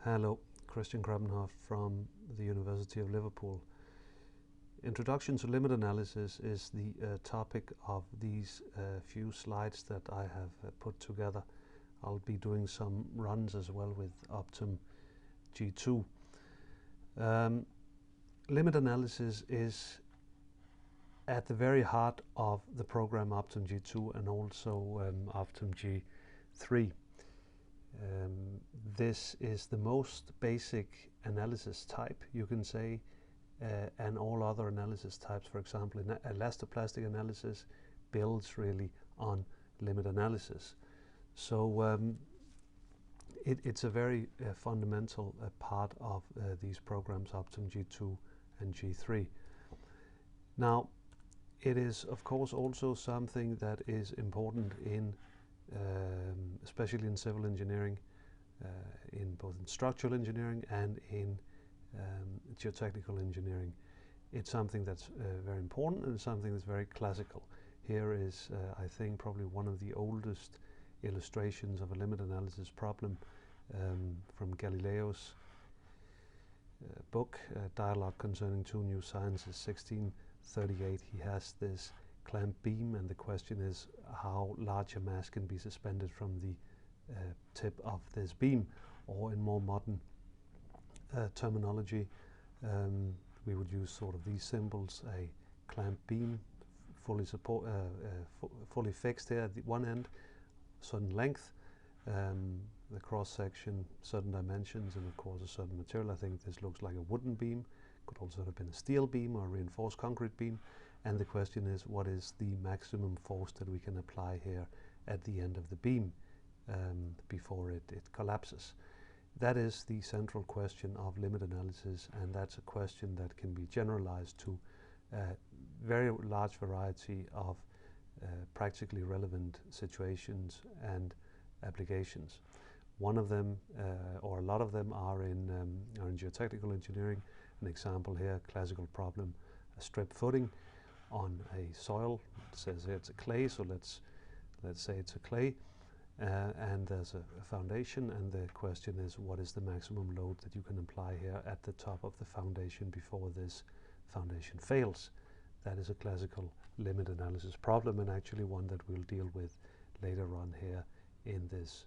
Hello, Christian Grabenhoff from the University of Liverpool. Introduction to limit analysis is the topic of these few slides that I have put together. I'll be doing some runs as well with Optum G2. Limit analysis is at the very heart of the program Optum G2 and also Optum G3. This is the most basic analysis type, you can say, and all other analysis types, for example, in elastoplastic analysis, builds really on limit analysis. So it's a very fundamental part of these programs, Optum G2 and G3. Now, it is, of course, also something that is important in especially in civil engineering, in both in structural engineering and in geotechnical engineering. It's something that's very important and something that's very classical. Here is, I think, probably one of the oldest illustrations of a limit analysis problem from Galileo's book, Dialogue Concerning Two New Sciences, 1638. He has this clamped beam, and the question is how large a mass can be suspended from the tip of this beam, or in more modern terminology, we would use sort of these symbols: a clamped beam, fully fixed here at the one end, certain length, the cross section, certain dimensions, and of course a certain material. I think this looks like a wooden beam, could also have been a steel beam or a reinforced concrete beam. And the question is, what is the maximum force that we can apply here at the end of the beam before it collapses? That is the central question of limit analysis, and that's a question that can be generalized to a very large variety of practically relevant situations and applications. One of them, or a lot of them, are in geotechnical engineering. An example here, classical problem, a strip footing on a soil. It says here it's a clay, so let's say it's a clay, and there's a foundation, and the question is, what is the maximum load that you can apply here at the top of the foundation before this foundation fails? That is a classical limit analysis problem, and actually one that we'll deal with later on here in this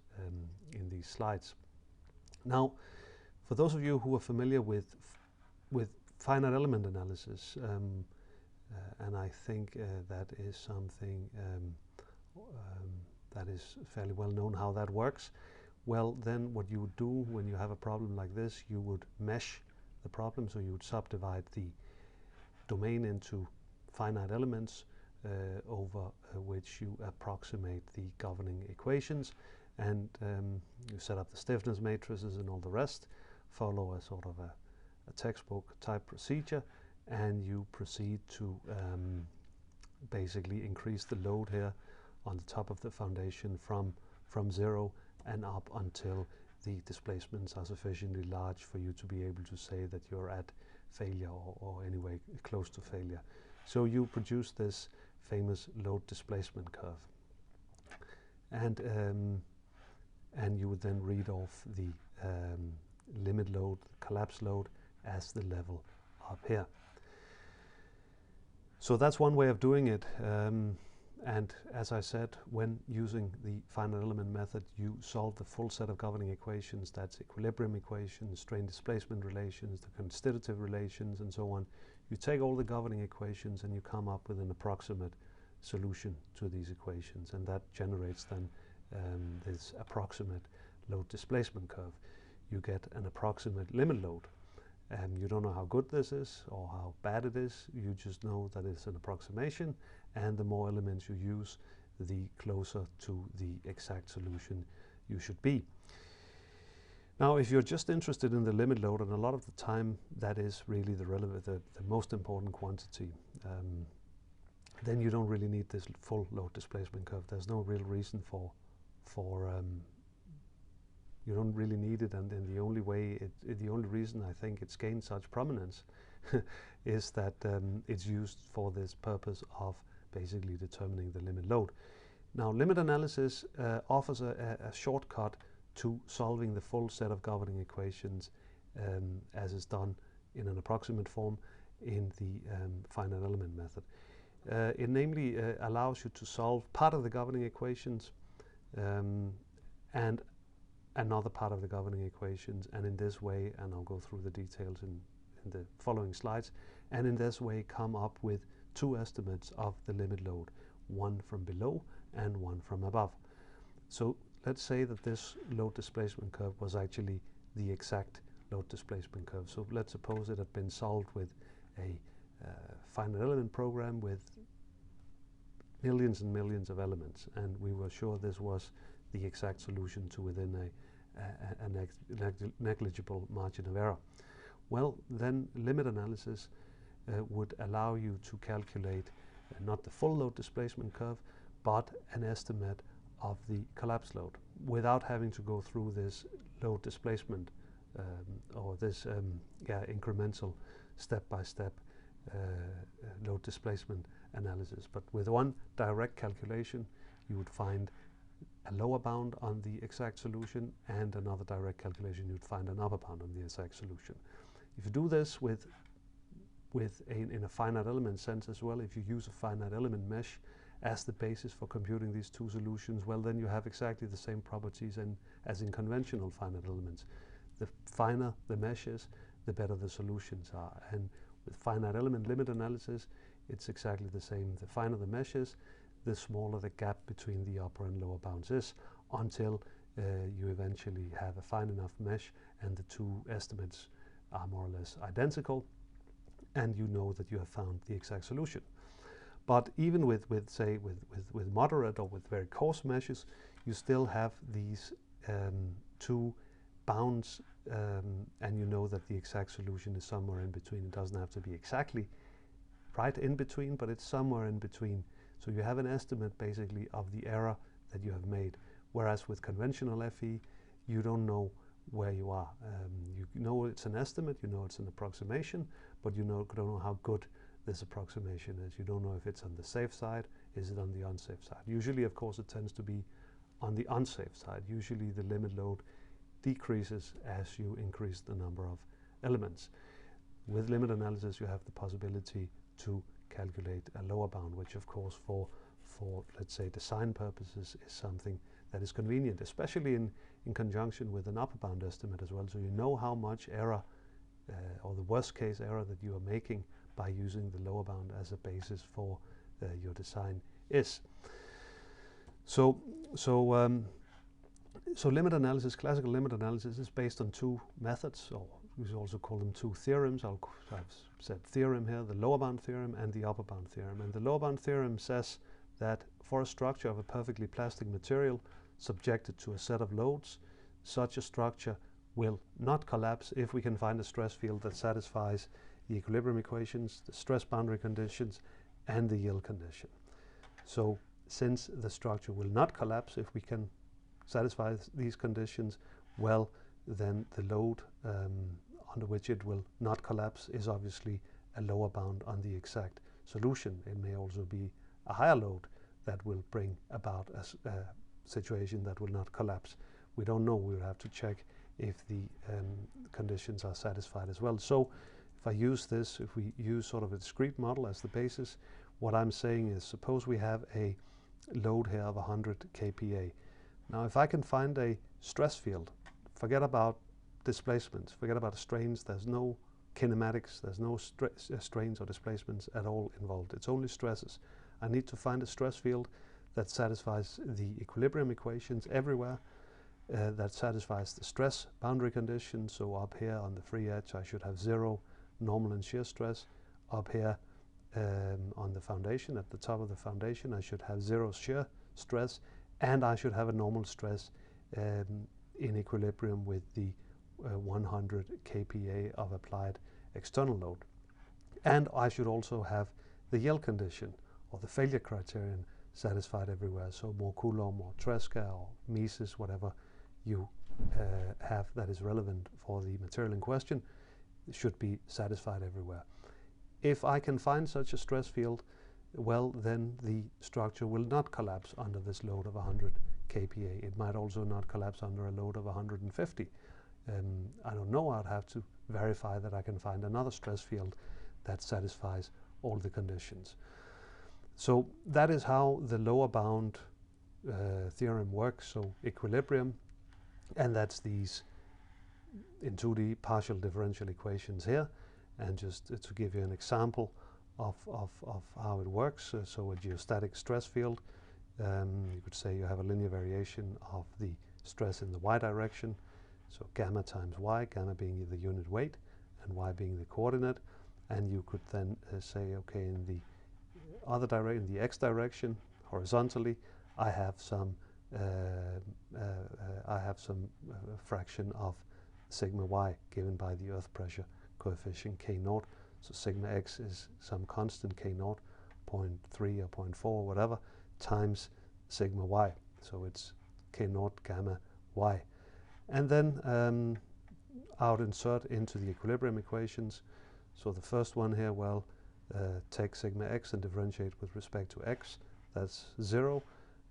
in these slides. Now, for those of you who are familiar with finite element analysis, and I think that is something that is fairly well known how that works. Well, then what you would do when you have a problem like this, you would mesh the problem, so you would subdivide the domain into finite elements over which you approximate the governing equations, and you set up the stiffness matrices and all the rest, follow a sort of a textbook type procedure, and you proceed to basically increase the load here on the top of the foundation from zero and up until the displacements are sufficiently large for you to be able to say that you're at failure, or anyway close to failure. So you produce this famous load displacement curve, and you would then read off the limit load, collapse load, as the level up here. So that's one way of doing it, and as I said, when using the finite element method, you solve the full set of governing equations. That's equilibrium equations, strain displacement relations, the constitutive relations, and so on. You take all the governing equations and you come up with an approximate solution to these equations, and that generates then this approximate load displacement curve. You get an approximate limit load. You don't know how good this is or how bad it is, you just know that it's an approximation, and the more elements you use, the closer to the exact solution you should be. Now, if you're just interested in the limit load, and a lot of the time that is really the most important quantity, then you don't really need this full load displacement curve. There's no real reason for you don't really need it, and the only reason I think it's gained such prominence is that it's used for this purpose of basically determining the limit load. Now, limit analysis offers a shortcut to solving the full set of governing equations as is done in an approximate form in the finite element method. It namely allows you to solve part of the governing equations and another part of the governing equations, and in this way, and I'll go through the details in the following slides, and in this way come up with two estimates of the limit load, one from below and one from above. So let's say that this load displacement curve was actually the exact load displacement curve. So let's suppose it had been solved with a finite element program with millions and millions of elements, and we were sure this was the exact solution to within a negligible margin of error. Well, then limit analysis would allow you to calculate not the full load displacement curve, but an estimate of the collapse load without having to go through this load displacement or this incremental step-by-step load displacement analysis. But with one direct calculation, you would find a lower bound on the exact solution, and another direct calculation, you'd find an upper bound on the exact solution. If you do this in a finite element sense as well, if you use a finite element mesh as the basis for computing these two solutions, well, then you have exactly the same properties as in conventional finite elements. The finer the mesh is, the better the solutions are. And with finite element limit analysis, it's exactly the same. The finer the mesh is, the smaller the gap between the upper and lower bounds is, until you eventually have a fine enough mesh and the two estimates are more or less identical, and you know that you have found the exact solution. But even with moderate or with very coarse meshes, you still have these two bounds, and you know that the exact solution is somewhere in between. It doesn't have to be exactly right in between, but it's somewhere in between. So you have an estimate basically of the error that you have made, whereas with conventional FE, you don't know where you are. You know it's an estimate, you know it's an approximation, but you don't know how good this approximation is. You don't know if it's on the safe side, is it on the unsafe side. Usually, of course, it tends to be on the unsafe side. Usually the limit load decreases as you increase the number of elements. With limit analysis, you have the possibility to calculate a lower bound, which of course for let's say design purposes is something that is convenient, especially in conjunction with an upper bound estimate as well. So you know how much error or the worst case error that you are making by using the lower bound as a basis for your design is. So limit analysis, classical limit analysis, is based on two methods, or we also call them two theorems. I've said theorem here, the lower bound theorem and the upper bound theorem. And the lower bound theorem says that for a structure of a perfectly plastic material subjected to a set of loads, such a structure will not collapse if we can find a stress field that satisfies the equilibrium equations, the stress boundary conditions, and the yield condition. So since the structure will not collapse if we can satisfy these conditions, well, then the load under which it will not collapse is obviously a lower bound on the exact solution. It may also be a higher load that will bring about a situation that will not collapse. We don't know. We'll have to check if the conditions are satisfied as well. So if I use this, if we use sort of a discrete model as the basis, what I'm saying is, suppose we have a load here of 100 kPa. Now if I can find a stress field, forget about displacements, forget about the strains, there's no kinematics, there's no strains or displacements at all involved. It's only stresses. I need to find a stress field that satisfies the equilibrium equations everywhere, that satisfies the stress boundary conditions. So up here on the free edge I should have zero normal and shear stress. Up here on the foundation, at the top of the foundation, I should have zero shear stress, and I should have a normal stress in equilibrium with the 100 kPa of applied external load. And I should also have the yield condition or the failure criterion satisfied everywhere. So more Coulomb or Tresca or Mises, whatever you have that is relevant for the material in question, should be satisfied everywhere. If I can find such a stress field, well, then the structure will not collapse under this load of 100 kPa. It might also not collapse under a load of 150. I don't know. I'd have to verify that I can find another stress field that satisfies all the conditions. So that is how the lower bound theorem works. So equilibrium, and that's these in 2D partial differential equations here. And just to give you an example of how it works, so a geostatic stress field, you could say you have a linear variation of the stress in the y direction, so gamma times y, gamma being the unit weight and y being the coordinate. And you could then say, okay, in the other direction, in the x direction, horizontally, I have some fraction of sigma y given by the earth pressure coefficient k naught. So sigma x is some constant k naught, 0.3 or 0.4 or whatever, times sigma y. So it's k naught gamma y. And then I'll insert into the equilibrium equations. So the first one here, well, take sigma x and differentiate with respect to x. That's 0.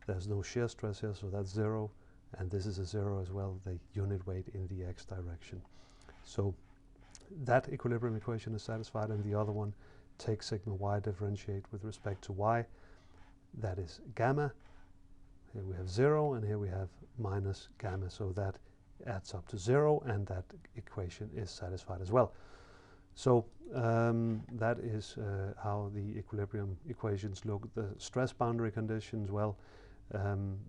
There's no shear stress here, so that's 0. And this is a 0 as well, the unit weight in the x direction. So that equilibrium equation is satisfied, and the other one, take sigma y, differentiate with respect to y. That is gamma. Here we have 0, and here we have minus gamma. So that adds up to 0, and that equation is satisfied as well. So that is how the equilibrium equations look. The stress boundary conditions, well,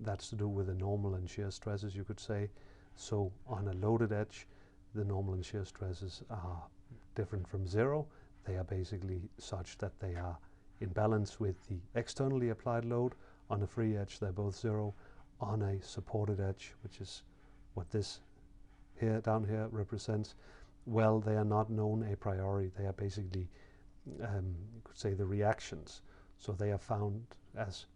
that's to do with the normal and shear stresses, you could say. So on a loaded edge, the normal and shear stresses are different from 0. They are basically such that they are in balance with the externally applied load. On a free edge, they're both 0. On a supported edge, which is what this here down here represents, well, they are not known a priori. They are basically, you could say, the reactions. So they are found as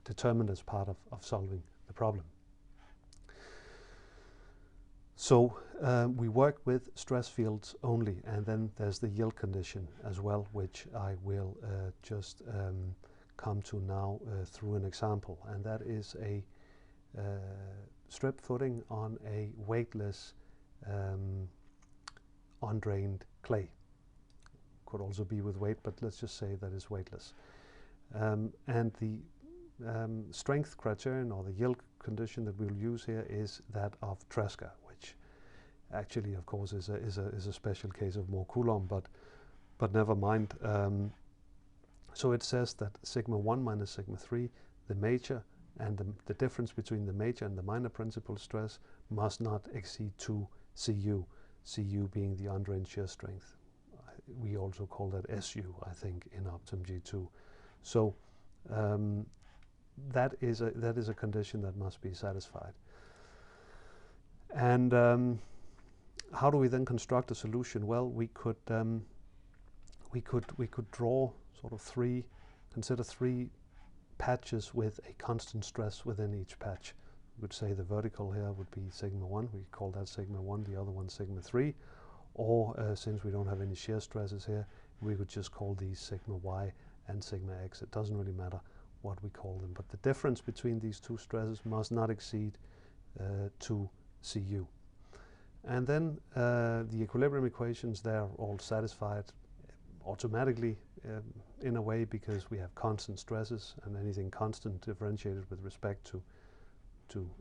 determined as part of solving the problem. So we work with stress fields only, and then there's the yield condition as well, which I will just come to now through an example. And that is a strip footing on a weightless undrained clay. Could also be with weight, but let's just say that is weightless. And the strength criterion, or the yield condition that we'll use here, is that of Tresca, which actually, of course, is a special case of Mohr Coulomb, but never mind. So it says that sigma 1 minus sigma 3, the major, and the difference between the major and the minor principal stress must not exceed 2 Cu. Cu being the undrained shear strength. We also call that Su, I think, in Optim G2. So that is a condition that must be satisfied. And how do we then construct a solution? Well, we could draw sort of consider three patches with a constant stress within each patch. We would say the vertical here would be sigma 1. We call that sigma 1, the other one sigma 3. Or since we don't have any shear stresses here, we could just call these sigma y and sigma x. It doesn't really matter what we call them. But the difference between these two stresses must not exceed 2 Cu. And then the equilibrium equations, they're all satisfied automatically in a way, because we have constant stresses, and anything constant differentiated with respect to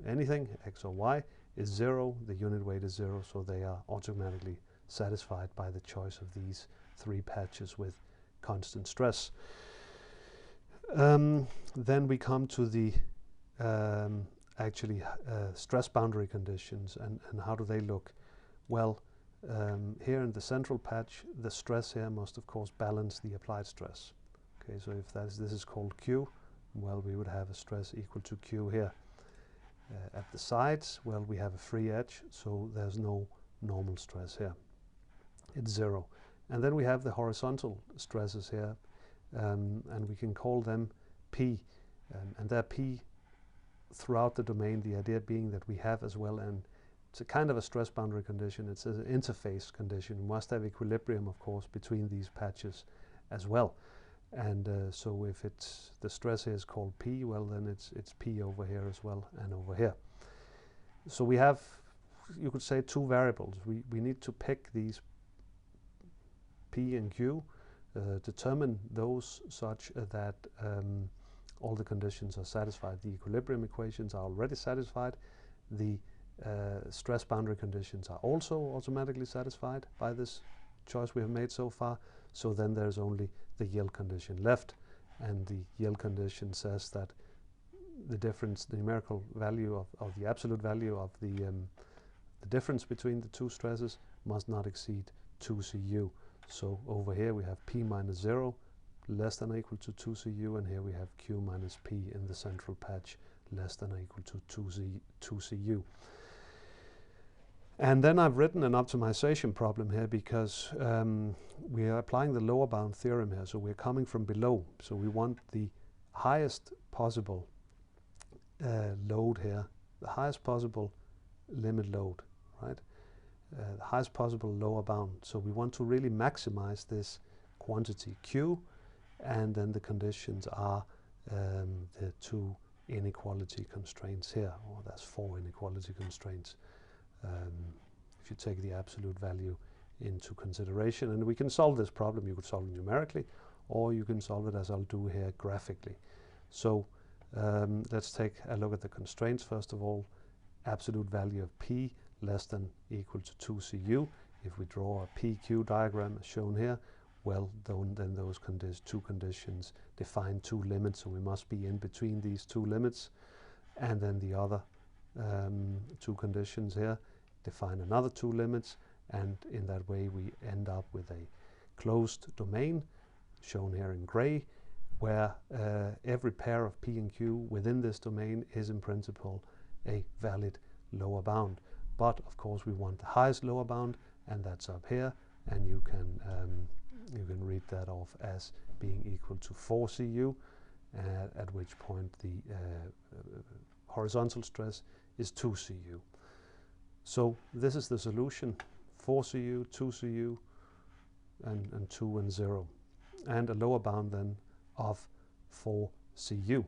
anything, x or y, is 0. The unit weight is 0, so they are automatically satisfied by the choice of these three patches with constant stress. Then we come to the stress boundary conditions, and how do they look? Well, here in the central patch, the stress here must of course balance the applied stress. Okay, so if this is called Q, well, we would have a stress equal to Q here. At the sides, well, we have a free edge, so there's no normal stress here. It's 0. And then we have the horizontal stresses here, and we can call them P, and they're P throughout the domain, the idea being that we have as well, and it's a kind of a stress boundary condition, it's an interface condition. We must have equilibrium, of course, between these patches as well. And so if the stress here is called P, well then it's P over here as well and over here. So we have, you could say, two variables. We need to pick these P and Q, determine those such that all the conditions are satisfied. The equilibrium equations are already satisfied. The stress boundary conditions are also automatically satisfied by this choice we have made so far. So then there's only the yield condition left, and the yield condition says that the difference, the numerical value of the absolute value of the difference between the two stresses must not exceed 2 Cu. So over here we have P minus 0 less than or equal to 2 Cu, and here we have Q minus P in the central patch less than or equal to 2 Cu. And then I've written an optimization problem here because we are applying the lower bound theorem here, so we're coming from below. So we want the highest possible load here, the highest possible limit load, right? The highest possible lower bound. So we want to really maximize this quantity Q, and then the conditions are the two inequality constraints here, or that's 4 inequality constraints. If you take the absolute value into consideration. And we can solve this problem. You could solve it numerically, or you can solve it as I'll do here graphically. So let's take a look at the constraints first of all. Absolute value of P less than equal to 2 Cu. If we draw a PQ diagram as shown here, well, then those two conditions define two limits, so we must be in between these two limits. And then the other two conditions here define another two limits, and in that way we end up with a closed domain shown here in gray, where every pair of P and Q within this domain is in principle a valid lower bound. But of course we want the highest lower bound, and that's up here, and you can read that off as being equal to 4 Cu, at which point the horizontal stress is 2 Cu. So this is the solution: 4 Cu, 2 Cu, and 2 and 0, and a lower bound then of 4 Cu.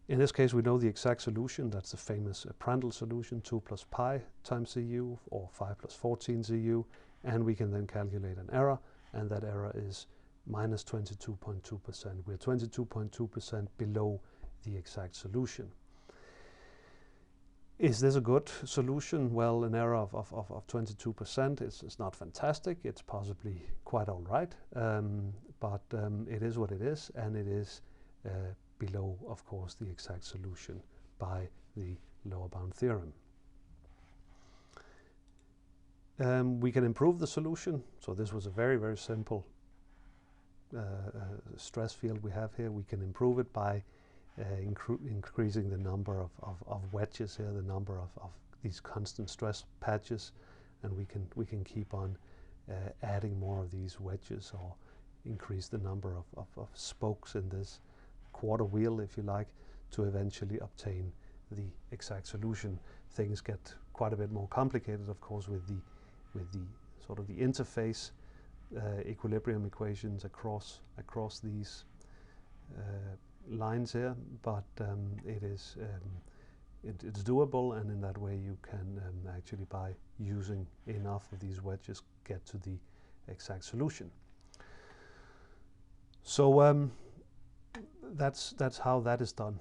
In this case we know the exact solution. That's the famous Prandtl solution, 2 plus pi times Cu, or 5 plus 14 Cu, and we can then calculate an error, and that error is minus 22.2%. We're 22.2% below the exact solution. Is this a good solution? Well, an error of 22% is not fantastic. It's possibly quite all right, but it is what it is, and it is below, of course, the exact solution by the lower bound theorem. We can improve the solution. So this was a very, very simple stress field we have here. We can improve it by increasing the number of wedges here, the number of these constant stress patches, and we can keep on adding more of these wedges, or increase the number of spokes in this quarter wheel, if you like, to eventually obtain the exact solution. Things get quite a bit more complicated, of course, with the sort of the interface equilibrium equations across these lines here, but it's doable, and in that way you can actually, by using enough of these wedges, get to the exact solution. So that's how that is done.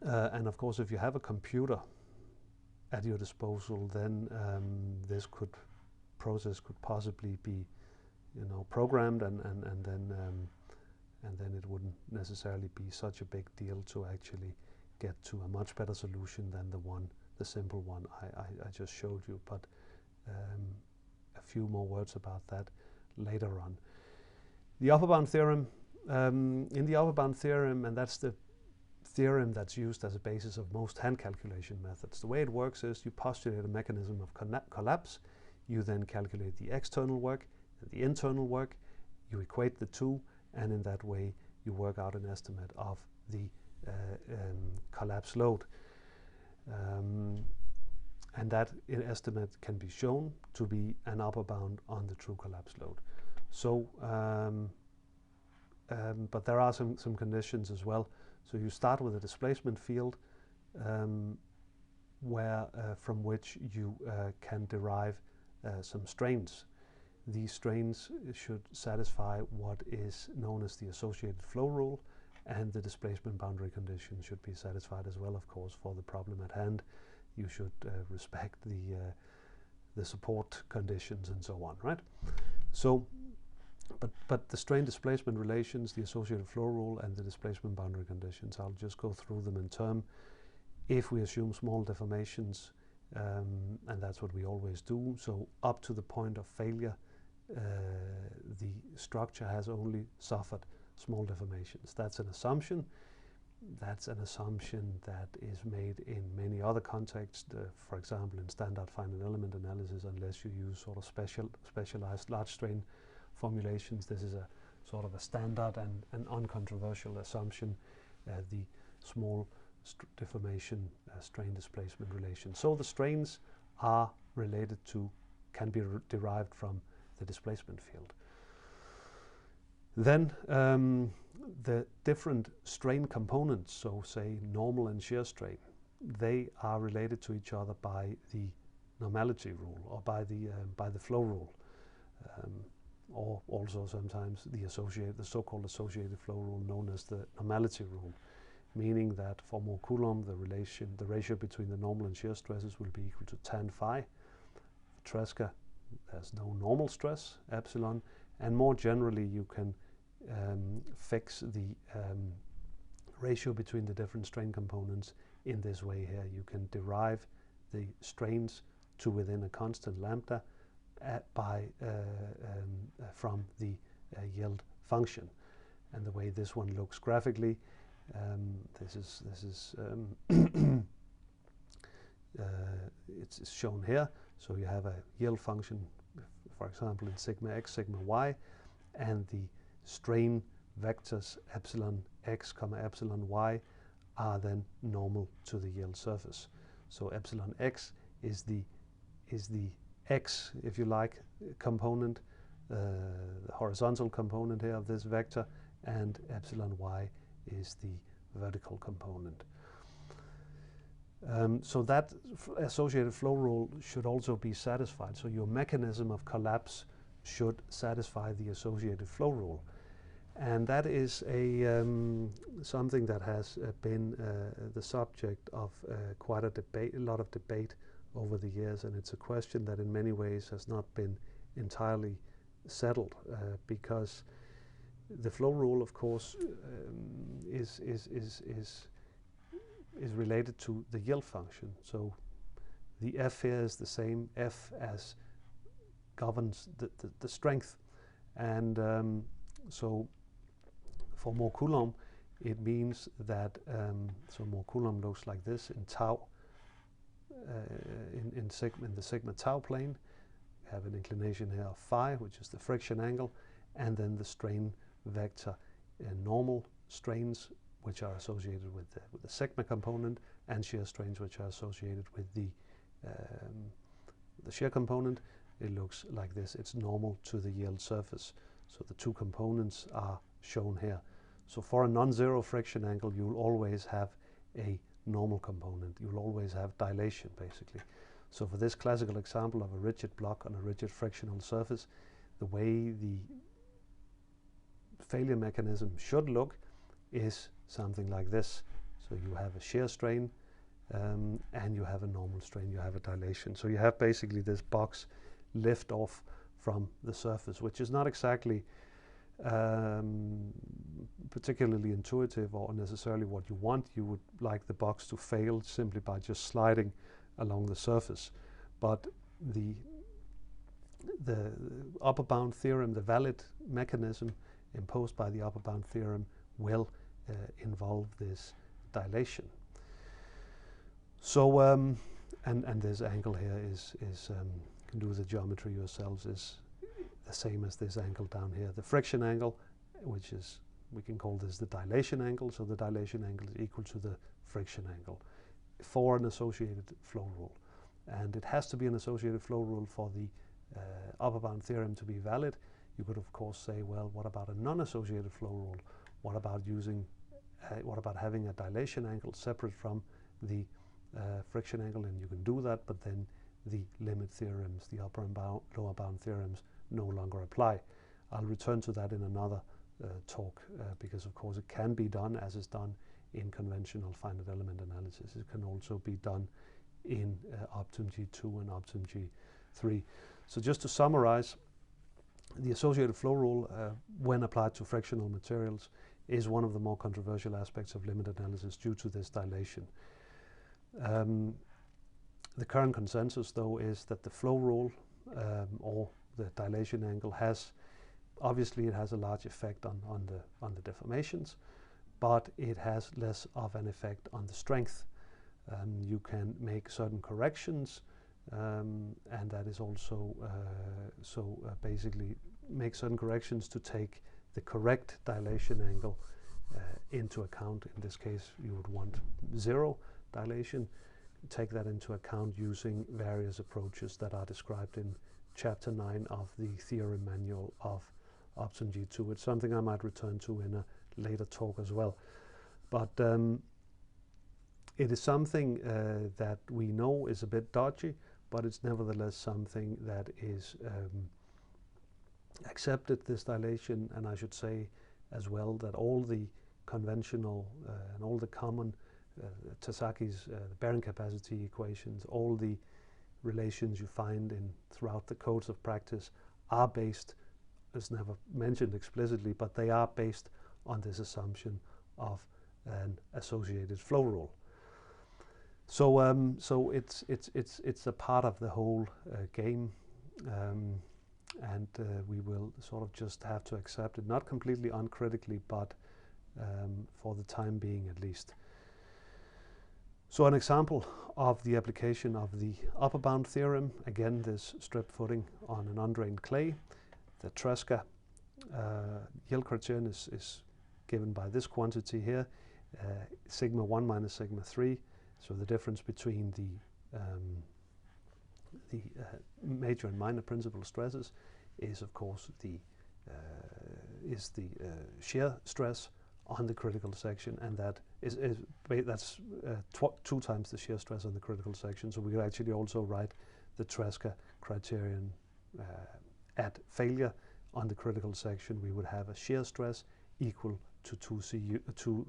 And of course, if you have a computer at your disposal, then this process could possibly be, programmed, and then it wouldn't necessarily be such a big deal to actually get to a much better solution than the simple one I just showed you. But a few more words about that later on. The upper bound theorem. In the upper bound theorem, and that's the theorem that's used as a basis of most hand calculation methods. The way it works is you postulate a mechanism of collapse, you then calculate the external work and the internal work, you equate the two, and in that way you work out an estimate of the collapse load. And that estimate can be shown to be an upper bound on the true collapse load. So, but there are some conditions as well. So you start with a displacement field from which you can derive some strains. These strains should satisfy what is known as the associated flow rule, and the displacement boundary condition should be satisfied as well, of course, for the problem at hand. You should respect the support conditions and so on, right? So, but the strain displacement relations, the associated flow rule, and the displacement boundary conditions, I'll just go through them in turn. If we assume small deformations, and that's what we always do, so up to the point of failure, the structure has only suffered small deformations. That's an assumption. That's an assumption that is made in many other contexts, for example, in standard finite element analysis, unless you use sort of specialized large strain formulations. This is a sort of a standard and uncontroversial assumption, the small deformation strain displacement relation. So the strains are related to, can be derived from the displacement field. Then the different strain components, so say normal and shear strain, they are related to each other by the normality rule, or by the flow rule, or also sometimes the so-called associated flow rule, known as the normality rule, meaning that for more Coulomb, the ratio between the normal and shear stresses will be equal to tan phi. For Tresca, there's no normal stress, epsilon, and more generally you can fix the ratio between the different strain components in this way here. You can derive the strains to within a constant lambda from the yield function. And the way this one looks graphically, it's shown here. So you have a yield function, for example, in sigma x, sigma y, and the strain vectors epsilon x comma epsilon y are then normal to the yield surface. So epsilon x is the x, if you like, component, the horizontal component here of this vector, and epsilon y is the vertical component. So that associated flow rule should also be satisfied. So your mechanism of collapse should satisfy the associated flow rule. And that is something that has been the subject of quite a lot of debate over the years, and it's a question that in many ways has not been entirely settled, because the flow rule, of course, is related to the yield function. So the F here is the same F as governs the strength, and so for more Coulomb, it means that so more Coulomb looks like this in tau, in the sigma tau plane. We have an inclination here of phi, which is the friction angle, and then the strain vector normal strains, which are associated with the sigma component, and shear strains, which are associated with the shear component. It looks like this. It's normal to the yield surface. So the two components are shown here. So for a non-zero friction angle, you'll always have a normal component. You'll always have dilation, basically. So for this classical example of a rigid block on a rigid frictional surface, the way the failure mechanism should look is something like this. So you have a shear strain, and you have a normal strain, you have a dilation. So you have basically this box lift off from the surface, which is not exactly particularly intuitive or necessarily what you want. You would like the box to fail simply by just sliding along the surface. But the upper bound theorem, the valid mechanism imposed by the upper bound theorem, will involve this dilation. So and this angle here is you can do the geometry yourselves, is the same as this angle down here. The friction angle, which is, we can call this the dilation angle. So the dilation angle is equal to the friction angle for an associated flow rule. And it has to be an associated flow rule for the upper bound theorem to be valid. You could of course say, well, what about a non-associated flow rule? What about having a dilation angle separate from the friction angle? And you can do that, but then the limit theorems, the upper and lower bound theorems, no longer apply. I'll return to that in another talk, because of course it can be done as is done in conventional finite element analysis. It can also be done in Optim G2 and Optim G3. So just to summarize, the associated flow rule, when applied to frictional materials, is one of the more controversial aspects of limit analysis due to this dilation. The current consensus, though, is that the flow rule or the dilation angle obviously it has a large effect on the deformations, but it has less of an effect on the strength. You can make certain corrections, and that is also basically make certain corrections to take the correct dilation angle into account. In this case, you would want 0 dilation. Take that into account using various approaches that are described in Chapter 9 of the theorem manual of Optim G2. It's something I might return to in a later talk as well. But it is something that we know is a bit dodgy, but it's nevertheless something that is accepted, this dilation. And I should say as well that all the conventional and all the common Tasaki's bearing capacity equations, all the relations you find throughout the codes of practice are based, it's never mentioned explicitly, but they are based on this assumption of an associated flow rule. So so it's a part of the whole game, and we will sort of just have to accept it, not completely uncritically, but for the time being at least. So an example of the application of the upper bound theorem, again this strip footing on an undrained clay. The Tresca yield criterion is given by this quantity here, sigma 1 minus sigma 3. So the difference between the major and minor principal stresses is of course the shear stress on the critical section, and that's 2 times the shear stress on the critical section. So we could actually also write the Tresca criterion at failure on the critical section. We would have a shear stress equal to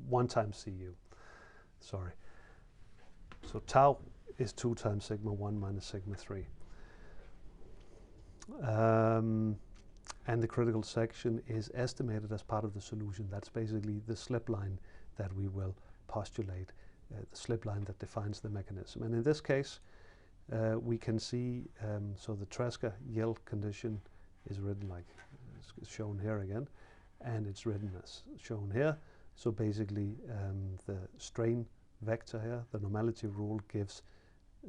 1 times Cu. Sorry. So tau is 2 times sigma 1 minus sigma 3. And the critical section is estimated as part of the solution. That's basically the slip line that we will postulate, the slip line that defines the mechanism. And in this case, we can see, so the Tresca yield condition is written like it's shown here again, and it's written as shown here. So basically, the strain vector here, the normality rule, gives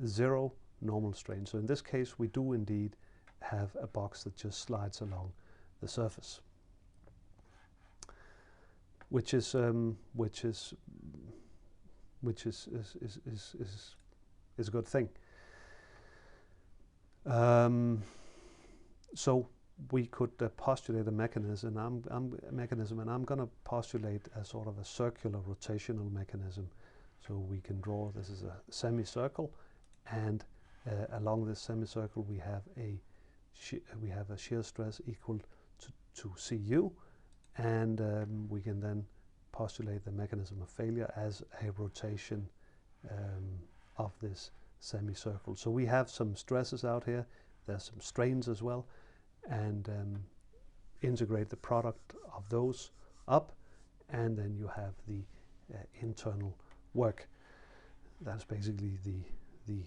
0 normal strain. So in this case, we do indeed have a box that just slides along the surface, which is a good thing. So we could postulate a mechanism. And I'm going to postulate a sort of a circular rotational mechanism. So we can draw, this is a semicircle, and along this semicircle we have a shear stress equal to Cu, and we can then postulate the mechanism of failure as a rotation of this semicircle. So we have some stresses out here, there's some strains as well, and integrate the product of those up, and then you have the internal work. That's basically the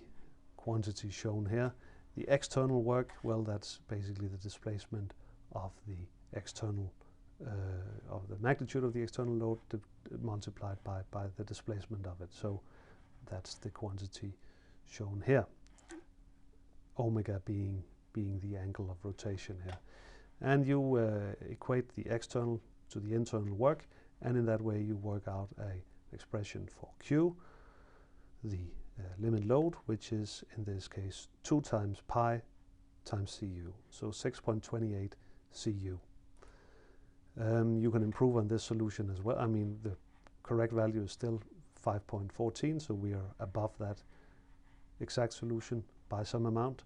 quantity shown here. The external work, well, that's basically the displacement of the external, of the magnitude of the external load multiplied by the displacement of it. So that's the quantity shown here. Omega being the angle of rotation here. And you equate the external to the internal work, and in that way you work out an expression for Q, the limit load, which is in this case 2 times pi times Cu. So 6.28 Cu. You can improve on this solution as well. I mean, the correct value is still 5.14, so we are above that exact solution by some amount.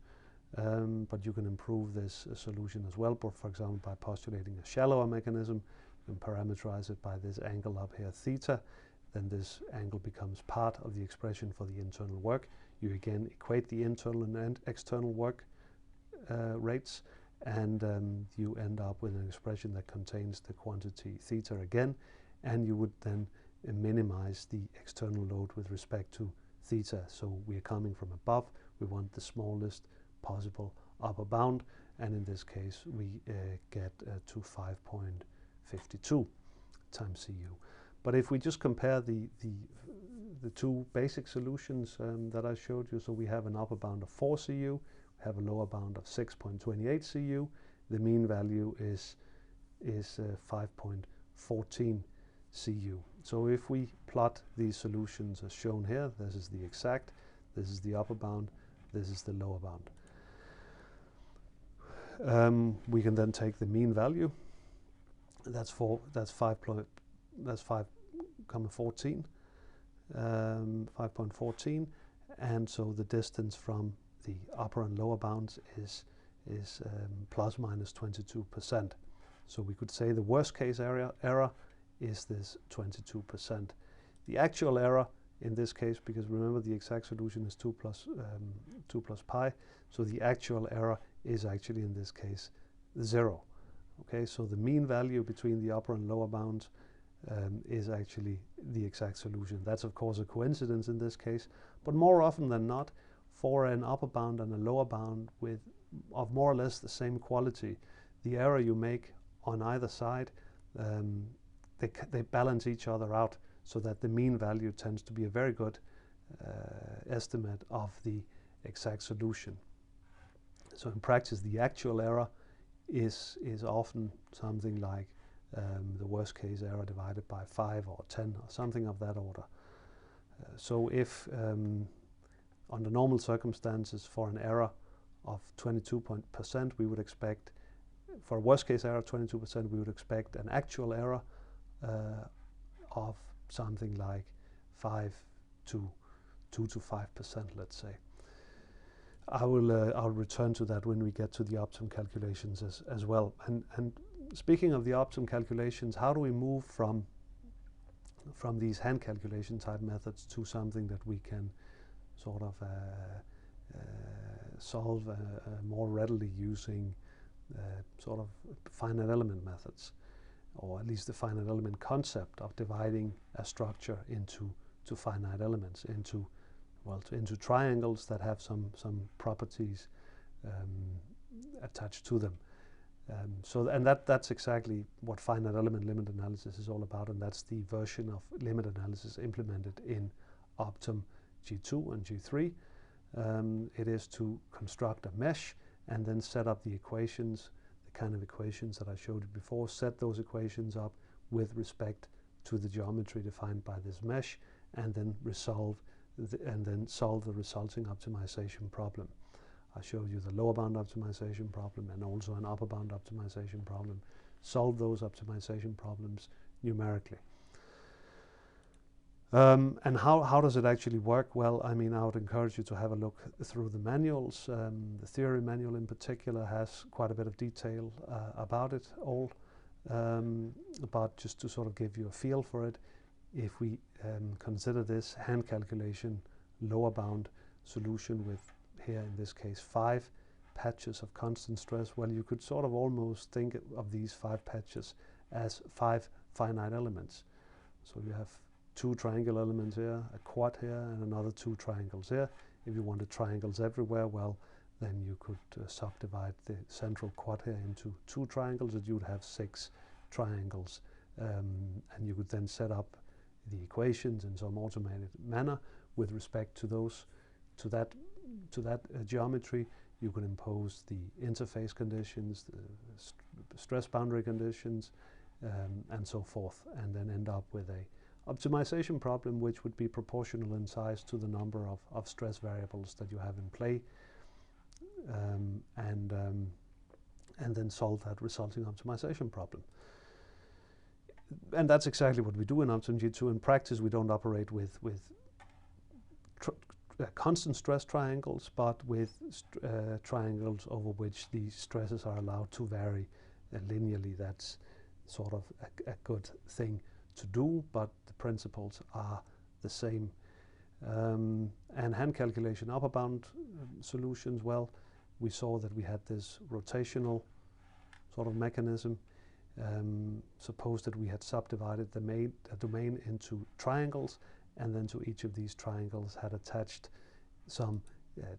But you can improve this solution as well, for example, by postulating a shallower mechanism. You can parameterize it by this angle up here, theta. Then this angle becomes part of the expression for the internal work. You again equate the internal and external work rates, and you end up with an expression that contains the quantity theta again, and you would then minimize the external load with respect to theta. So we are coming from above. We want the smallest possible upper bound, and in this case we get to 5.52 times Cu. But if we just compare the two basic solutions that I showed you, so we have an upper bound of 4 Cu, we have a lower bound of 6.28 Cu. The mean value is 5.14 Cu. So if we plot these solutions as shown here, this is the exact, this is the upper bound, this is the lower bound. We can then take the mean value. That's 5.14, 5.14, and so the distance from the upper and lower bounds is plus minus 22%. So we could say the worst case error is this 22%. The actual error in this case, because remember the exact solution is 2 plus pi, so the actual error is actually in this case 0. Okay, so the mean value between the upper and lower bounds is actually the exact solution. That's of course a coincidence in this case, but more often than not, for an upper bound and a lower bound of more or less the same quality, the error you make on either side, they balance each other out, so that the mean value tends to be a very good estimate of the exact solution. So in practice, the actual error is often something like the worst case error divided by 5 or 10 or something of that order. So if under normal circumstances for an error of 22%, we would expect, for a worst case error of 22%, we would expect an actual error of something like 2 to 5%, let's say. I'll return to that when we get to the optimum calculations as well. And speaking of the optimum calculations, how do we move from these hand calculation type methods to something that we can sort of solve more readily using sort of finite element methods, or at least the finite element concept of dividing a structure into finite elements, into triangles that have some properties attached to them. And that's exactly what finite element limit analysis is all about, and that's the version of limit analysis implemented in Optum G2 and G3. It is to construct a mesh and then set up the equations, the kind of equations that I showed you before, set those equations up with respect to the geometry defined by this mesh, and then solve the resulting optimization problem. I showed you the lower bound optimization problem and also an upper bound optimization problem. Solve those optimization problems numerically. And how does it actually work? Well, I mean, I would encourage you to have a look through the manuals. The theory manual in particular has quite a bit of detail about it all. But just to sort of give you a feel for it, if we consider this hand calculation lower bound solution with, here in this case, 5 patches of constant stress, well, you could sort of almost think of these 5 patches as 5 finite elements. So you have 2 triangle elements here, a quad here, and another 2 triangles here. If you wanted triangles everywhere, well, then you could subdivide the central quad here into 2 triangles, and you would have 6 triangles. And you could then set up the equations in some automated manner with respect to that geometry. You could impose the interface conditions, the stress boundary conditions, and so forth, and then end up with a optimization problem which would be proportional in size to the number of and then solve that resulting optimization problem. And that's exactly what we do in OptimG2. In practice, we don't operate with constant stress triangles, but with triangles over which the stresses are allowed to vary linearly. That's sort of a good thing to do, but the principles are the same. And hand calculation upper bound solutions, well, we saw that we had this rotational sort of mechanism. Suppose that we had subdivided the domain into triangles, and then to each of these triangles had attached some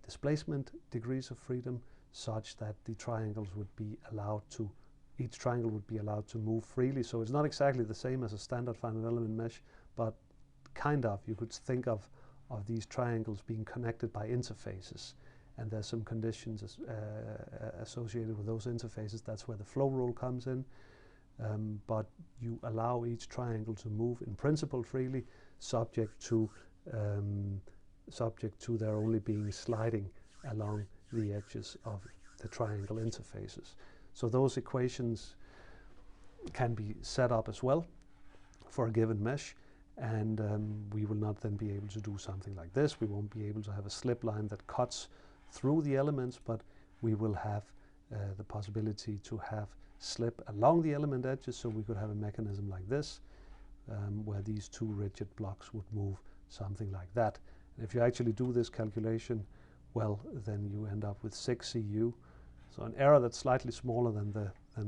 displacement degrees of freedom, such that the triangles would be allowed to, each triangle would be allowed to move freely. So it's not exactly the same as a standard finite element mesh, but kind of. You could think of these triangles being connected by interfaces, and there's some conditions associated with those interfaces. That's where the flow rule comes in. But you allow each triangle to move in principle freely, subject to there only being sliding along the edges of the triangle interfaces. So those equations can be set up as well for a given mesh, and we will not then be able to do something like this. We won't be able to have a slip line that cuts through the elements, but we will have the possibility to have slip along the element edges, so we could have a mechanism like this, where these two rigid blocks would move something like that. And if you actually do this calculation, well, then you end up with 6 CU, so an error that's slightly smaller than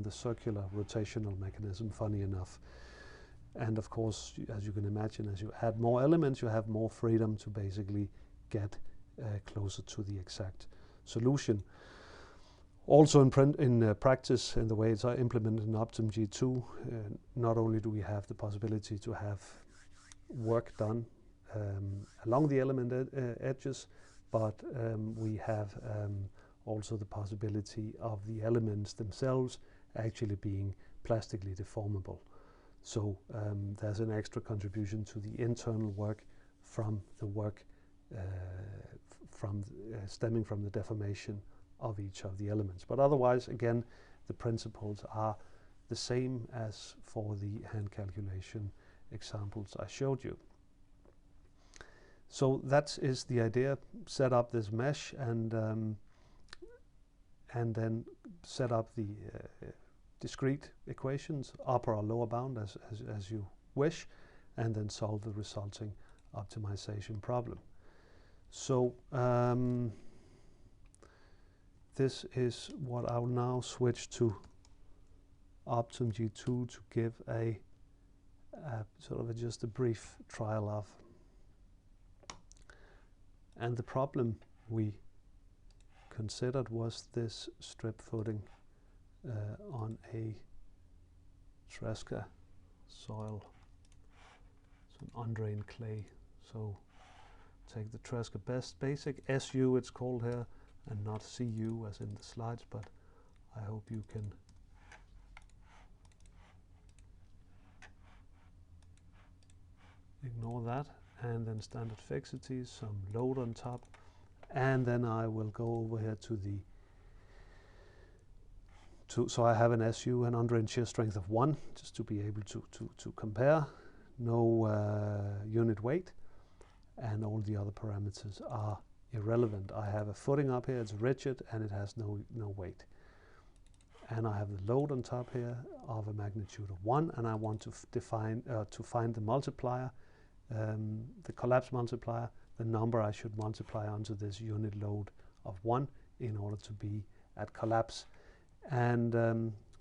the circular rotational mechanism, funny enough. And of course, as you can imagine, as you add more elements, you have more freedom to basically get closer to the exact solution. Also in practice, in the way it's implemented in OptimG2, not only do we have the possibility to have work done along the element edges, but we have also the possibility of the elements themselves actually being plastically deformable. So there's an extra contribution to the internal work from the work stemming from the deformation of each of the elements. But otherwise, again, the principles are the same as for the hand calculation examples I showed you. So that is the idea: set up this mesh and then set up the discrete equations, upper or lower bound as you wish, and then solve the resulting optimization problem. So this is what I will now switch to OptimG2 to give a sort of just a brief trial of. And the problem we considered was this strip footing on a Tresca soil. It's an undrained clay. So take the Tresca basic SU, it's called here, and not CU as in the slides, but I hope you can ignore that. And then standard fixities, some load on top, and then I will go over here to the so I have an SU, an undrained shear strength of 1, just to be able to compare. No unit weight, and all the other parameters are irrelevant. I have a footing up here, it's rigid, and it has no weight. And I have the load on top here of a magnitude of 1, and I want to find the multiplier, the collapse multiplier, the number I should multiply onto this unit load of 1 in order to be at collapse. And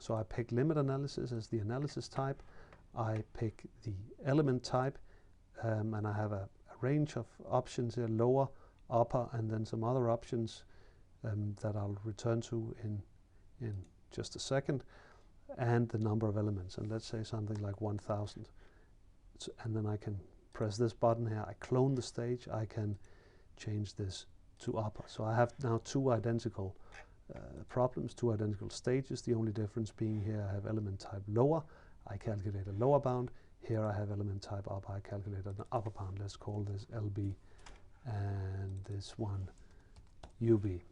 so I pick limit analysis as the analysis type. I pick the element type, and I have a range of options here: lower, upper, and then some other options that I'll return to in just a second, and the number of elements. And let's say something like 1000. And then I can press this button here. I clone the stage. I can change this to upper. So I have now two identical problems, two identical stages. The only difference being here I have element type lower. I calculate a lower bound. Here I have element type upper. I calculate an upper bound. Let's call this LB and this one UB.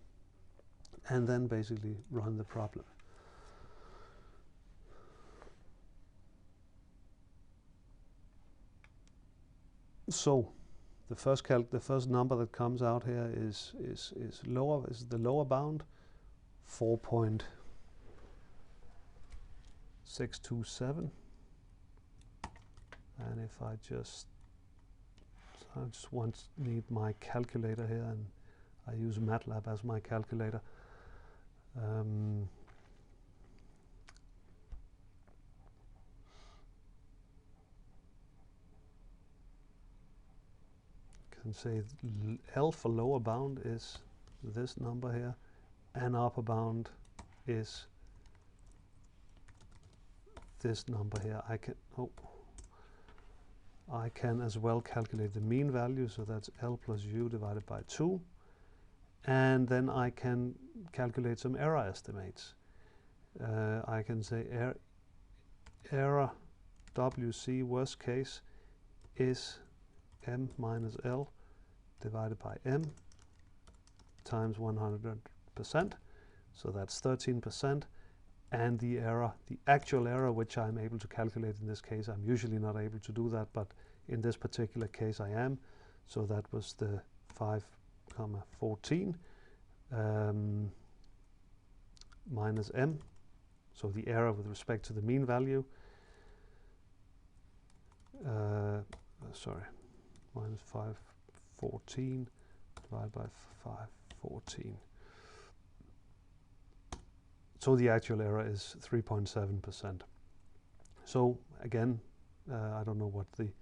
And then basically run the problem. So the first number that comes out here is the lower bound, 4.627. And if I just need my calculator here, and I use MATLAB as my calculator. Can say L for lower bound is this number here, and upper bound is this number here. I can as well calculate the mean value, so that's L plus U divided by 2, and then I can calculate some error estimates. I can say error WC worst case is M minus L divided by M times 100%, so that's 13%. And the actual error, which I'm able to calculate in this case, I'm usually not able to do that, but in this particular case I am. So that was the 5,14 minus M, so the error with respect to the mean value. Minus 514 divided by 514. So the actual error is 3.7%. So again, I don't know what the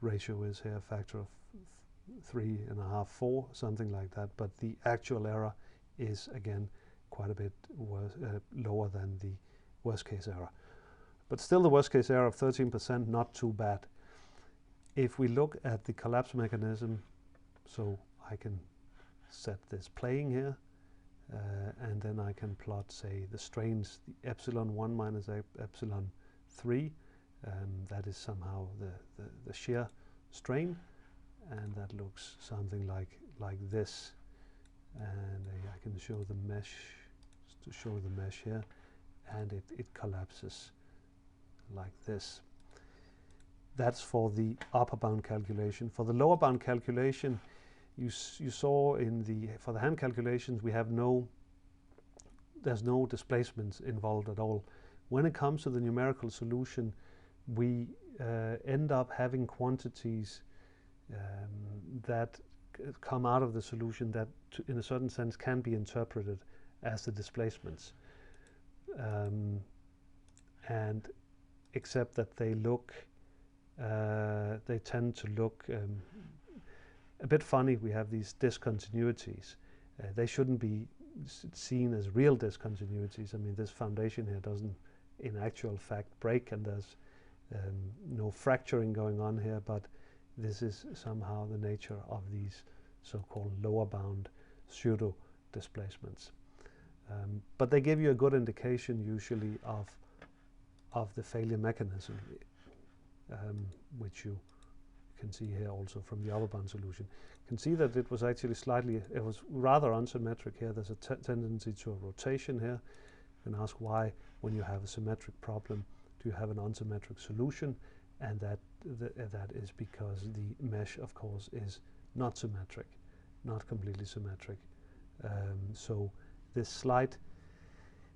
ratio is here, a factor of 3.5, 4, something like that. But the actual error is again quite a bit lower than the worst case error. But still, the worst case error of 13%, not too bad. If we look at the collapse mechanism, so I can set this playing here. And then I can plot, say, the strains, the epsilon 1 minus epsilon 3. That is somehow the shear strain, and that looks something like this. And I can show the mesh, to show the mesh here, and it collapses like this. That's for the upper bound calculation. For the lower bound calculation, you saw for the hand calculations, there's no displacements involved at all. When it comes to the numerical solution, we end up having quantities that come out of the solution that, in a certain sense, can be interpreted as the displacements, and except that they tend to look a bit funny. We have these discontinuities. They shouldn't be seen as real discontinuities. I mean, this foundation here doesn't, in actual fact, break, and there's no fracturing going on here, but this is somehow the nature of these so-called lower bound pseudo displacements. But they give you a good indication usually of the failure mechanism, which you can see here also from the upper bound solution. You can see that it was actually it was rather unsymmetric here. There's a tendency to a rotation here. You can ask why, when you have a symmetric problem, do you have an unsymmetric solution? And that is because the mesh, of course, is not symmetric, not completely symmetric. So this slight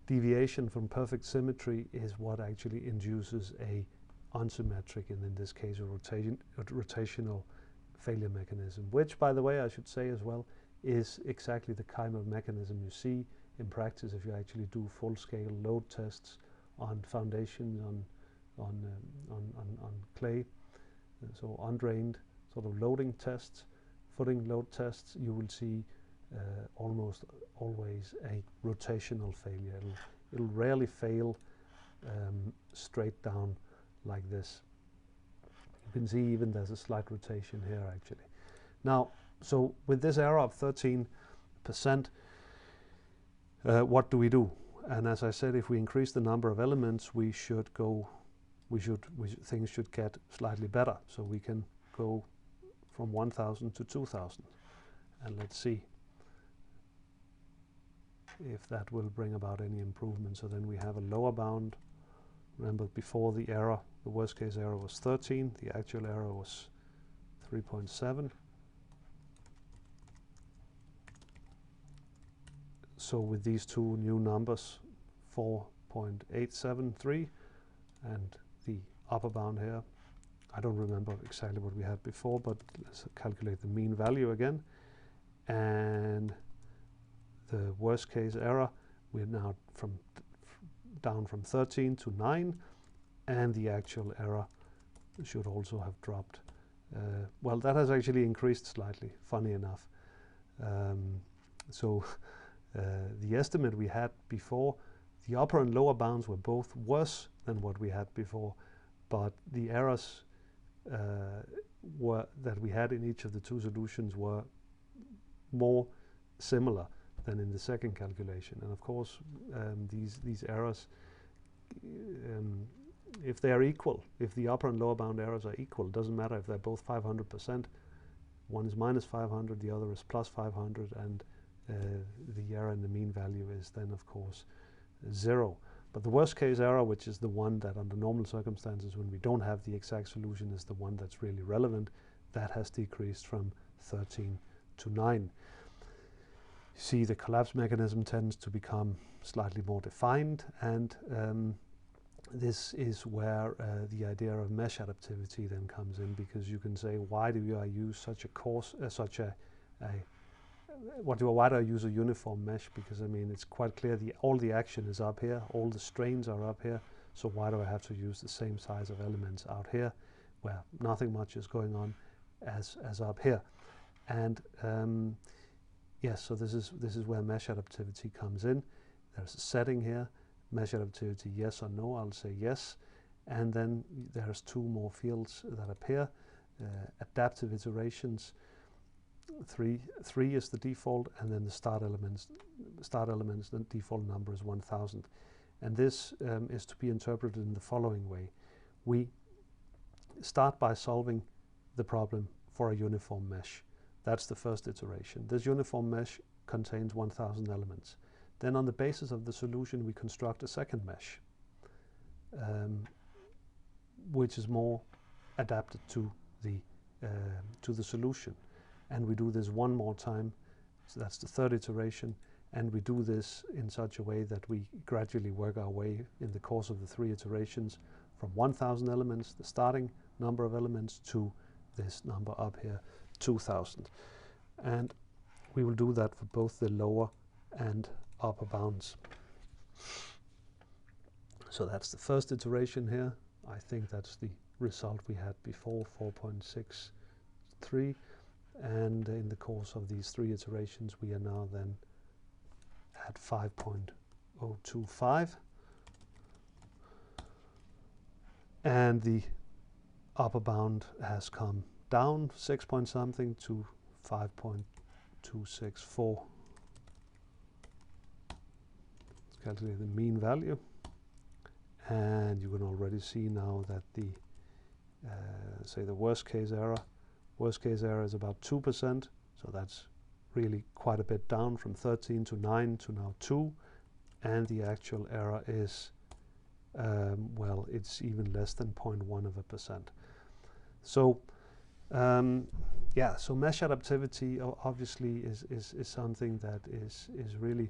deviation from perfect symmetry is what actually induces a unsymmetric, and in this case a rotational failure mechanism, which, by the way, I should say as well, is exactly the kind of mechanism you see in practice if you actually do full-scale load tests on foundations, on clay, so undrained sort of loading tests, footing load tests. You will see almost always a rotational failure. It'll rarely fail straight down like this. You can see even there's a slight rotation here actually. Now, so with this error of 13%, what do we do? And as I said, if we increase the number of elements, things should get slightly better. So we can go from 1,000 to 2,000, and let's see if that will bring about any improvement. So then we have a lower bound. Remember, before the error, the worst case error was 13, the actual error was 3.7. So with these two new numbers, 4.873, and the upper bound here, I don't remember exactly what we had before, but let's calculate the mean value again. And the worst case error, we're now down from 13 to 9, and the actual error should also have dropped. Well, that has actually increased slightly, funny enough. So the estimate we had before, the upper and lower bounds were both worse than what we had before, but the errors that we had in each of the two solutions were more similar than in the second calculation. And of course, these errors, if they are equal, if the upper and lower bound errors are equal, it doesn't matter if they're both 500%. One is minus 500, the other is plus 500, and the error in the mean value is then, of course, 0. But the worst case error, which is the one that under normal circumstances when we don't have the exact solution is the one that's really relevant, that has decreased from 13 to 9. See, the collapse mechanism tends to become slightly more defined, and this is where the idea of mesh adaptivity then comes in, because you can say, why do I use such a course, why do I use a uniform mesh? Because I mean, it's quite clear all the action is up here, all the strains are up here, so why do I have to use the same size of elements out here, where nothing much is going on, as up here? And yes, so this is where mesh adaptivity comes in. There's a setting here, mesh adaptivity yes or no. I'll say yes, and then there's two more fields that appear, adaptive iterations. Three is the default, and then the start elements, the default number is 1000. And this is to be interpreted in the following way. We start by solving the problem for a uniform mesh. That's the first iteration. This uniform mesh contains 1000 elements. Then on the basis of the solution, we construct a second mesh, which is more adapted to the solution. And we do this one more time, so that's the third iteration, and we do this in such a way that we gradually work our way in the course of the 3 iterations from 1000 elements, the starting number of elements, to this number up here, 2000. And we will do that for both the lower and upper bounds. So that's the first iteration here. I think that's the result we had before, 4.63. And in the course of these 3 iterations, we are now then at 5.025. And the upper bound has come down 6 point something to 5.264. Let's calculate the mean value. And you can already see now that the, say the worst case error is about 2%, so that's really quite a bit down from 13 to 9 to now 2, and the actual error is, well, it's even less than 0.1%. So, yeah, so mesh adaptivity obviously is something that is really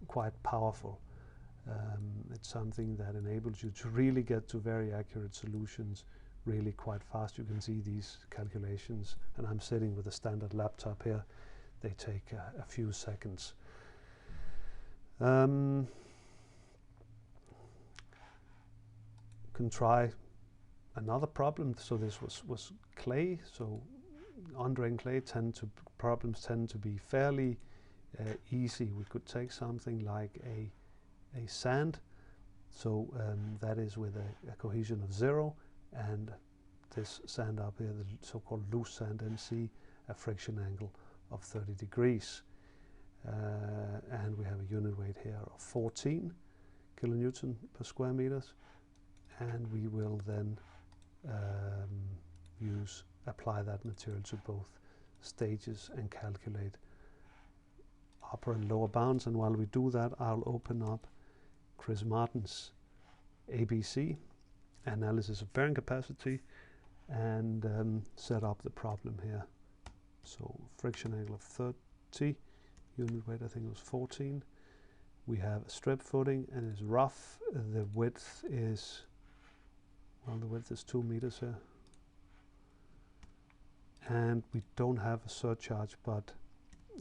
quite powerful. It's something that enables you to really get to very accurate solutions really quite fast. You can see these calculations, and I'm sitting with a standard laptop here. They take a few seconds. Can try another problem. So this was clay. So undrained clay problems tend to be fairly easy. We could take something like a sand. So that is with a cohesion of 0. And this sand up here, the so-called loose sand MC, a friction angle of 30 degrees. And we have a unit weight here of 14 kilonewton per square meters. And we will then apply that material to both stages and calculate upper and lower bounds. And while we do that, I'll open up Chris Martin's ABC, analysis of bearing capacity, and set up the problem here. So friction angle of 30, unit weight I think it was 14. We have a strip footing and it's rough. The width is, well, the width is 2 meters here. And we don't have a surcharge, but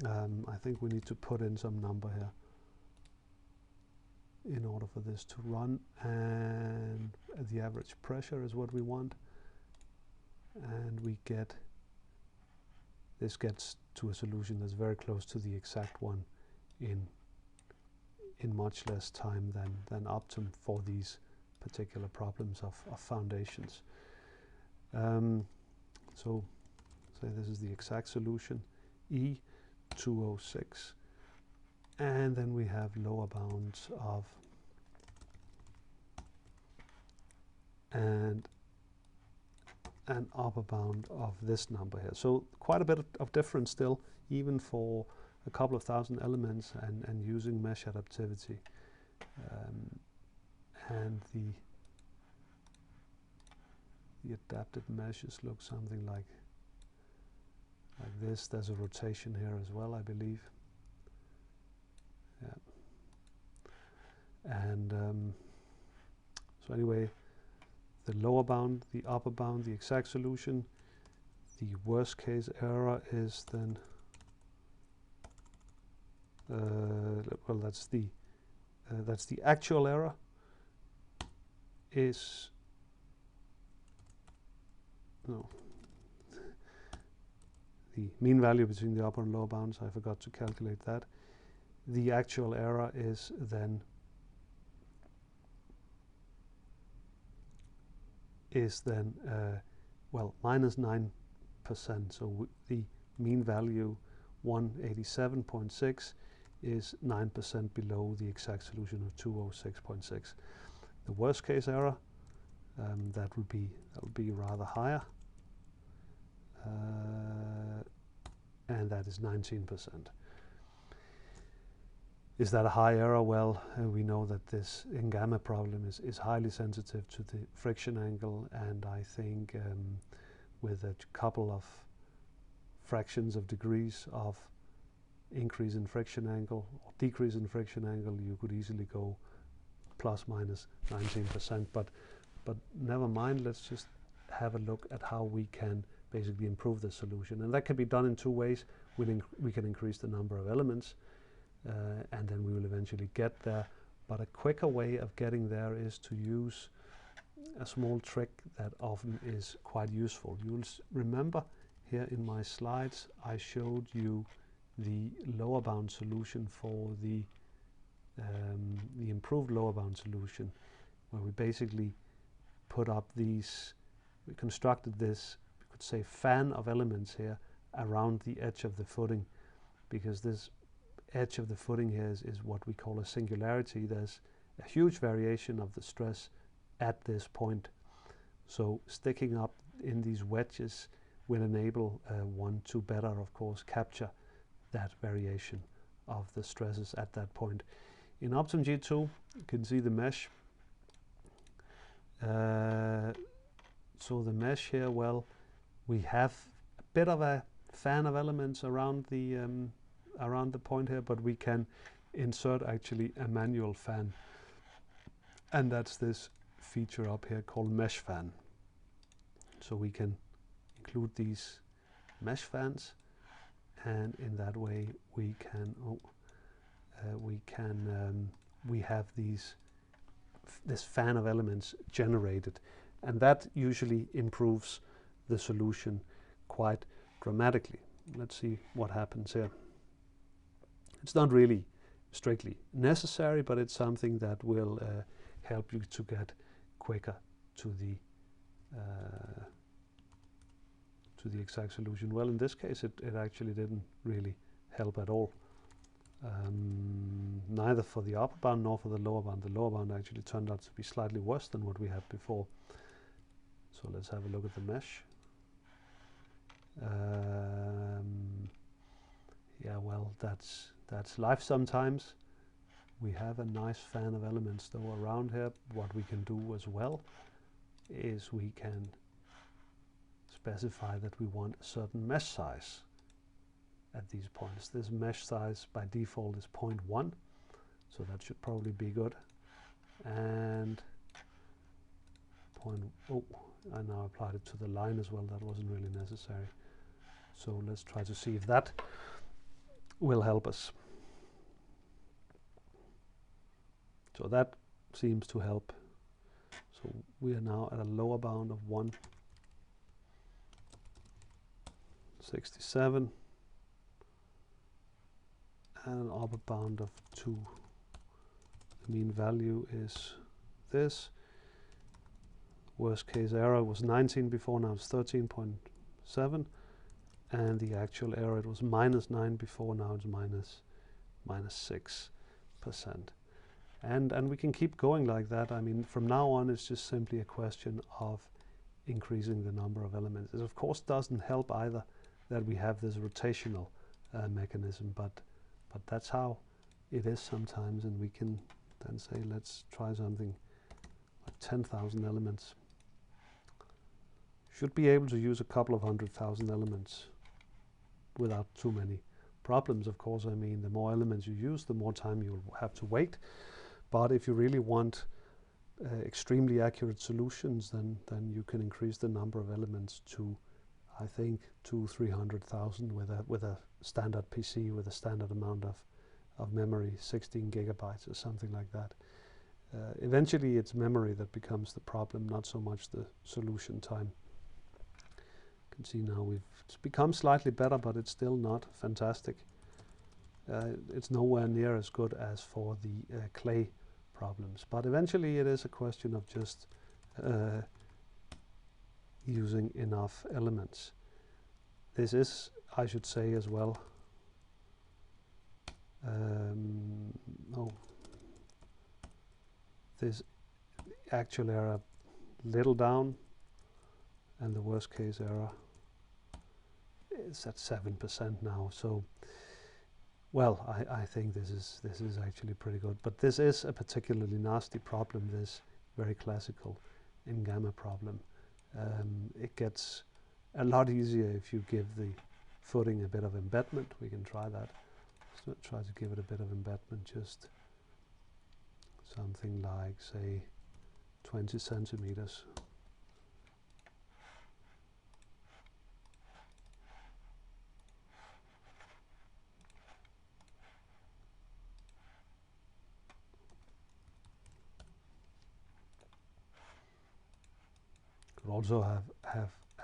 I think we need to put in some number here in order for this to run, and the average pressure is what we want, and we get, this gets to a solution that's very close to the exact one in much less time than Optum for these particular problems of foundations. So say this is the exact solution, E206, and then we have lower bounds of and an upper bound of this number here. So quite a bit of difference still, even for a couple of thousand elements and using mesh adaptivity. And the adapted meshes look something like this. There's a rotation here as well, I believe. Yeah. And so anyway, the lower bound, the upper bound, the exact solution. The worst case error is then, well, that's the actual error is, no, the mean value between the upper and lower bounds. I forgot to calculate that. The actual error is then well, minus 9%. So the mean value 187.6 is 9% below the exact solution of 206.6. The worst case error, that would be rather higher, and that is 19%. Is that a high error? Well, we know that this in-gamma problem is highly sensitive to the friction angle, and I think with a couple of fractions of degrees of increase in friction angle or decrease in friction angle, you could easily go plus minus 19%. But never mind, let's just have a look at how we can basically improve the solution. And that can be done in two ways. We can increase the number of elements, and then we will eventually get there. But a quicker way of getting there is to use a small trick that often is quite useful. You'll remember here in my slides I showed you the lower bound solution for the improved lower bound solution, where we basically put up these, we constructed this, we could say, fan of elements here around the edge of the footing, because this edge of the footing here is what we call a singularity. There's a huge variation of the stress at this point. So sticking up in these wedges will enable one to better, of course, capture that variation of the stresses at that point. In Optum G2, you can see the mesh. So the mesh here, well, we have a bit of a fan of elements around the point here, but we can insert actually a manual fan, and that's this feature up here called mesh fan. So we can include these mesh fans, and in that way we can we have this fan of elements generated, and that usually improves the solution quite dramatically. Let's see what happens here. It's not really strictly necessary, but it's something that will help you to get quicker to the exact solution. Well, in this case it actually didn't really help at all, neither for the upper bound nor for the lower bound. The lower bound actually turned out to be slightly worse than what we had before. So let's have a look at the mesh. Yeah, well, that's life sometimes. We have a nice fan of elements though around here. What we can do as well is we can specify that we want a certain mesh size at these points. This mesh size by default is 0.1, so that should probably be good. And I now applied it to the line as well. That wasn't really necessary. So let's try to see if that will help us. So that seems to help. So we are now at a lower bound of 167 and an upper bound of 2. The mean value is this. Worst case error was 19 before, now it's 13.7. And the actual error, it was -9 before, now it's -6%. And we can keep going like that. I mean, from now on, it's just simply a question of increasing the number of elements. It of course doesn't help either that we have this rotational mechanism, but that's how it is sometimes, and we can then say, let's try something like 10,000 elements. Should be able to use a couple of 100,000 elements without too many problems. Of course, I mean, the more elements you use, the more time you'll have to wait. But if you really want extremely accurate solutions, then you can increase the number of elements to, I think, 200,000-300,000 with a standard PC with a standard amount of memory, 16 gigabytes or something like that. Eventually, it's memory that becomes the problem, not so much the solution time. You can see now it's become slightly better, but it's still not fantastic. It's nowhere near as good as for the clay problems. But eventually it is a question of just using enough elements. This is, I should say as well, this actual error little down, and the worst case error is at 7% now. So, well, I think this is actually pretty good. But this is a particularly nasty problem, this very classical in-gamma problem. It gets a lot easier if you give the footing a bit of embedment. We can try that. Let's try to give it a bit of embedment, just something like, say, 20 centimeters. Could also have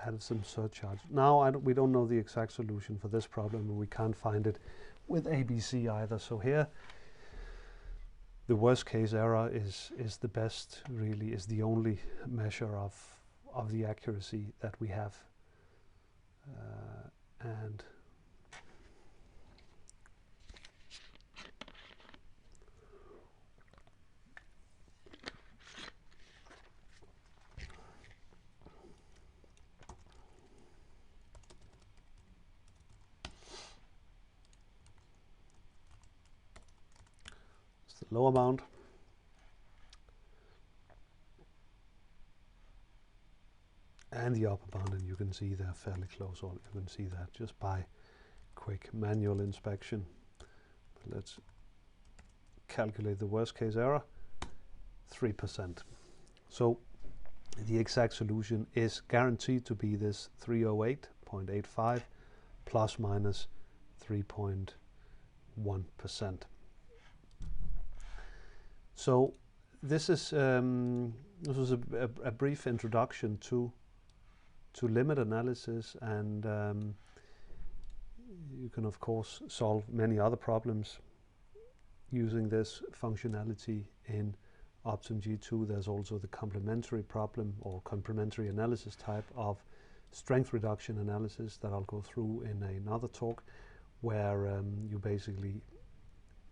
added some surcharge. Now we don't know the exact solution for this problem, and we can't find it with ABC either. So here, the worst case error is the best, really, is the only measure of the accuracy that we have. And it's the lower bound. And the upper bound, and you can see they're fairly close, or you can see that just by quick manual inspection. But let's calculate the worst case error, 3%. So the exact solution is guaranteed to be this 308.85 plus minus 3.1%. So this is this was a brief introduction to limit analysis, and you can of course solve many other problems using this functionality in Optim G2. There's also the complementary problem or complementary analysis type of strength reduction analysis that I'll go through in another talk, where you basically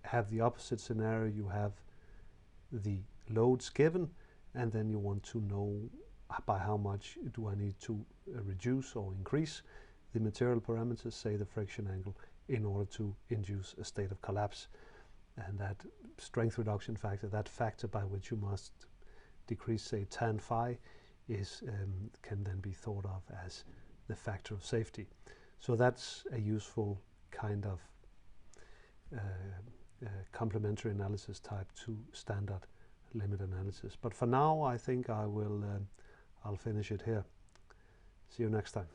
have the opposite scenario. You have the loads given, and then you want to know by how much do I need to reduce or increase the material parameters, say the friction angle, in order to induce a state of collapse. And that strength reduction factor, that factor by which you must decrease, say, tan phi, is can then be thought of as the factor of safety. So that's a useful kind of complementary analysis type to standard limit analysis. But for now, I think I'll finish it here. See you next time.